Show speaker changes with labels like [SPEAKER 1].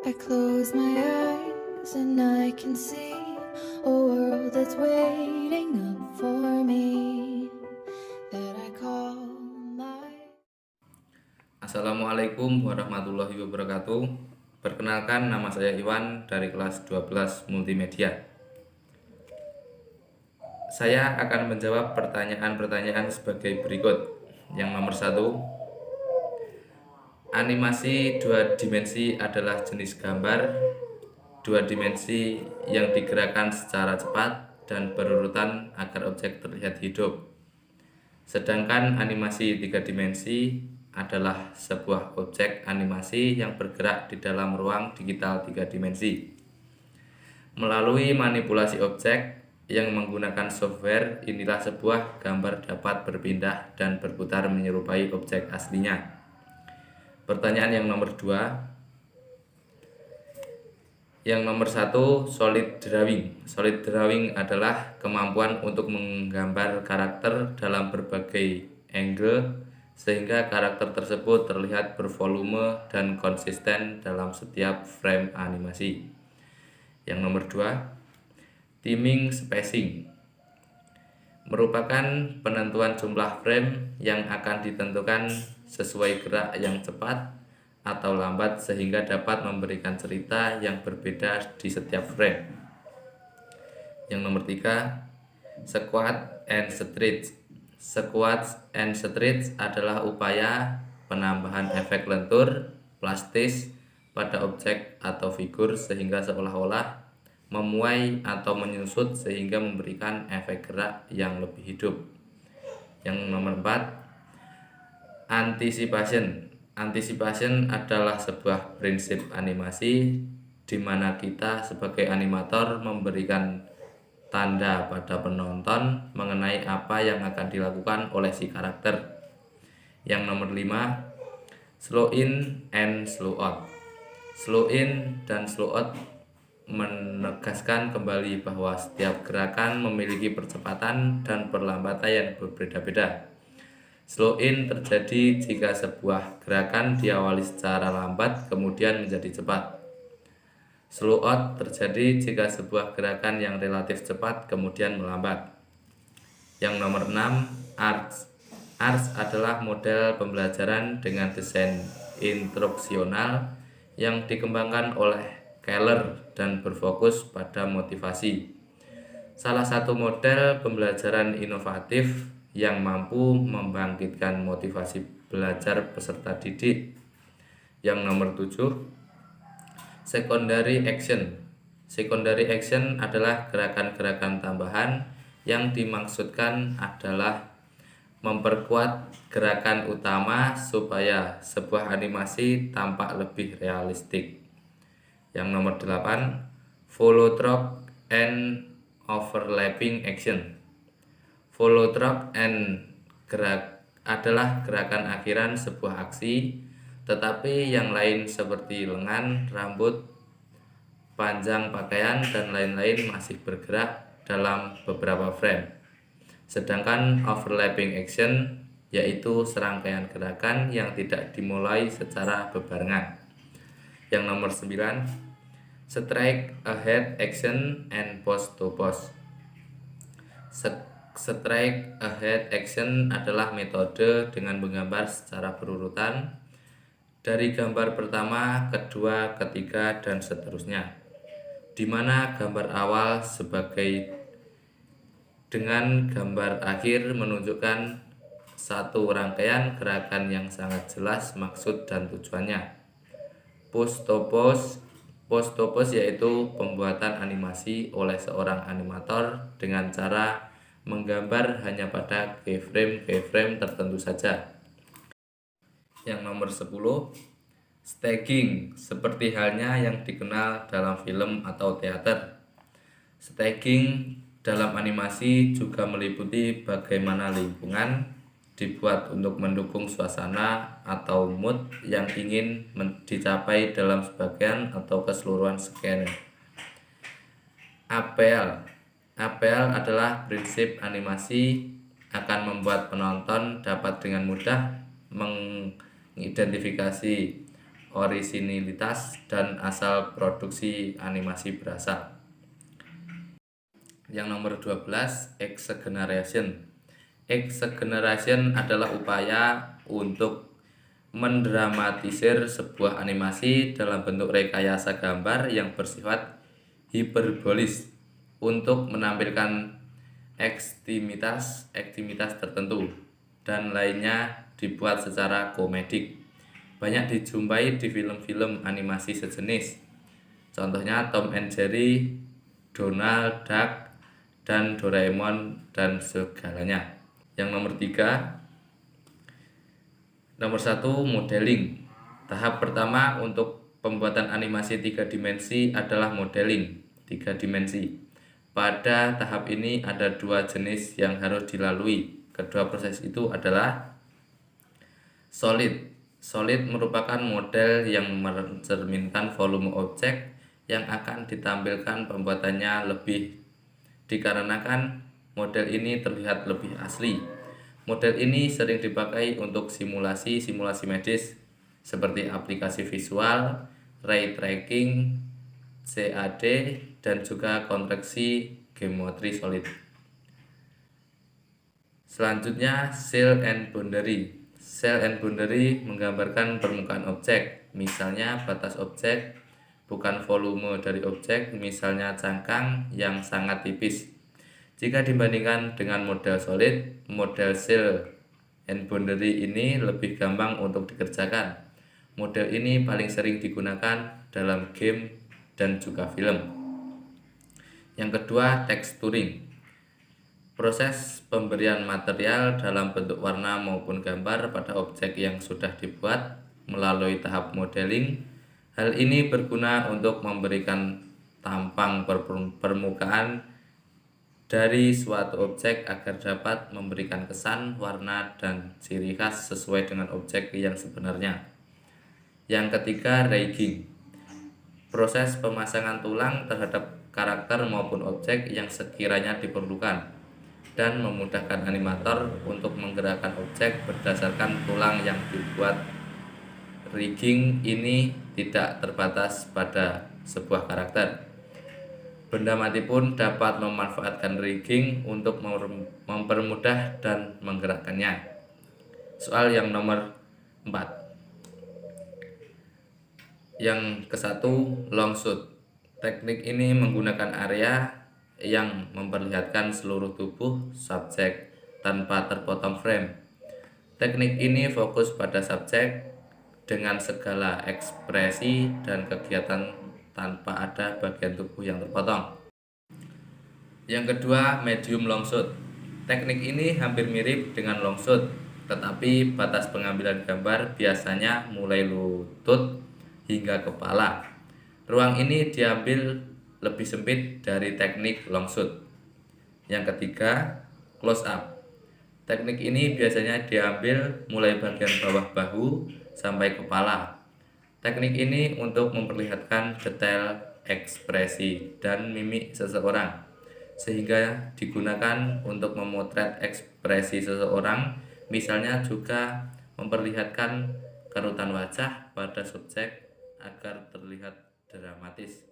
[SPEAKER 1] I close my eyes and I can see a world that's waiting up for me that I call my.
[SPEAKER 2] Assalamualaikum warahmatullahi wabarakatuh. Perkenalkan, nama saya Iwan dari kelas 12 Multimedia. Saya akan menjawab pertanyaan-pertanyaan sebagai berikut. Yang nomor 1, animasi dua dimensi adalah jenis gambar dua dimensi yang digerakkan secara cepat dan berurutan agar objek terlihat hidup. Sedangkan animasi tiga dimensi adalah sebuah objek animasi yang bergerak di dalam ruang digital tiga dimensi. Melalui manipulasi objek yang menggunakan software, inilah sebuah gambar dapat berpindah dan berputar menyerupai objek aslinya. Pertanyaan yang nomor 2. Yang nomor 1, solid drawing. Solid drawing adalah kemampuan untuk menggambar karakter dalam berbagai angle sehingga karakter tersebut terlihat bervolume dan konsisten dalam setiap frame animasi. Yang nomor 2, timing spacing merupakan penentuan jumlah frame yang akan ditentukan sesuai gerak yang cepat atau lambat sehingga dapat memberikan cerita yang berbeda di setiap frame. Yang nomor 3, squat and stretch. Squat and stretch adalah upaya penambahan efek lentur plastis pada objek atau figur sehingga seolah-olah memuai atau menyusut sehingga memberikan efek gerak yang lebih hidup. Yang nomor 4, anticipation. Anticipation adalah sebuah prinsip animasi di mana kita sebagai animator memberikan tanda pada penonton mengenai apa yang akan dilakukan oleh si karakter. Yang nomor 5, slow in and slow out. Slow in dan slow out menegaskan kembali bahwa setiap gerakan memiliki percepatan dan perlambatan yang berbeda-beda. Slow in terjadi jika sebuah gerakan diawali secara lambat kemudian menjadi cepat. Slow out terjadi jika sebuah gerakan yang relatif cepat kemudian melambat. Yang nomor 6, arts. Arts adalah model pembelajaran dengan desain instruksional yang dikembangkan oleh Keller dan berfokus pada motivasi. Salah satu model pembelajaran inovatif yang mampu membangkitkan motivasi belajar peserta didik. Yang nomor 7, secondary action. Secondary action adalah gerakan-gerakan tambahan yang dimaksudkan adalah memperkuat gerakan utama supaya sebuah animasi tampak lebih realistik. Yang nomor 8, follow through and overlapping action. Follow through and adalah gerakan akhiran sebuah aksi, tetapi yang lain seperti lengan, rambut, panjang pakaian, dan lain-lain masih bergerak dalam beberapa frame. Sedangkan overlapping action yaitu serangkaian gerakan yang tidak dimulai secara bebarengan. Yang nomor 9, strike ahead action and pose to pose. Strike ahead action adalah metode dengan menggambar secara berurutan dari gambar pertama, kedua, ketiga, dan seterusnya, di mana gambar awal sebagai dengan gambar akhir menunjukkan satu rangkaian gerakan yang sangat jelas maksud dan tujuannya. Pose to pose. Pose to pose yaitu pembuatan animasi oleh seorang animator dengan cara menggambar hanya pada keyframe tertentu saja. Yang nomor 10, staging, seperti halnya yang dikenal dalam film atau teater. Staging dalam animasi juga meliputi bagaimana lingkungan dibuat untuk mendukung suasana atau mood yang ingin dicapai dalam sebagian atau keseluruhan skene. APL adalah prinsip animasi akan membuat penonton dapat dengan mudah mengidentifikasi orisinilitas, dan asal produksi animasi berasal. Yang nomor 12, exageration. Exageration adalah upaya untuk mendramatisir sebuah animasi dalam bentuk rekayasa gambar yang bersifat hiperbolis untuk menampilkan ekstremitas tertentu dan lainnya dibuat secara komedik. Banyak dijumpai di film-film animasi sejenis. Contohnya Tom and Jerry, Donald Duck, dan Doraemon dan segalanya. Yang nomor 3, nomor 1, modeling. Tahap pertama untuk pembuatan animasi 3 dimensi adalah modeling 3 dimensi. Pada tahap ini ada 2 jenis yang harus dilalui. Kedua proses itu adalah solid. Solid merupakan model yang mencerminkan volume objek yang akan ditampilkan. Pembuatannya lebih dikarenakan model ini terlihat lebih asli. Model ini sering dipakai untuk simulasi medis seperti aplikasi visual, ray tracing, CAD, dan juga konveksi geometri solid. Selanjutnya, scale and boundary. Scale and boundary menggambarkan permukaan objek, misalnya batas objek, bukan volume dari objek, misalnya cangkang yang sangat tipis. Jika dibandingkan dengan model solid, model scale and boundary ini lebih gampang untuk dikerjakan. Model ini paling sering digunakan dalam game dan juga film. Yang kedua, texturing. Proses pemberian material dalam bentuk warna maupun gambar pada objek yang sudah dibuat melalui tahap modeling. Hal ini berguna untuk memberikan tampang permukaan dari suatu objek agar dapat memberikan kesan, warna, dan ciri khas sesuai dengan objek yang sebenarnya. Yang ketiga, rigging. Proses pemasangan tulang terhadap karakter maupun objek yang sekiranya diperlukan dan memudahkan animator untuk menggerakkan objek berdasarkan tulang yang dibuat. Rigging ini tidak terbatas pada sebuah karakter. Benda mati pun dapat memanfaatkan rigging untuk mempermudah dan menggerakkannya. Soal yang nomor 4. Yang ke-1, long shot. Teknik ini menggunakan area yang memperlihatkan seluruh tubuh subjek tanpa terpotong frame. Teknik ini fokus pada subjek dengan segala ekspresi dan kegiatan tanpa ada bagian tubuh yang terpotong. Yang kedua, medium long shot. Teknik ini hampir mirip dengan long shot, tetapi batas pengambilan gambar biasanya mulai lutut hingga kepala. Ruang ini diambil lebih sempit dari teknik long shot. Yang ketiga, close up. Teknik ini biasanya diambil mulai bagian bawah bahu sampai kepala. Teknik ini untuk memperlihatkan detail ekspresi dan mimik seseorang, sehingga digunakan untuk memotret ekspresi seseorang, misalnya juga memperlihatkan kerutan wajah pada subjek agar terlihat dramatis.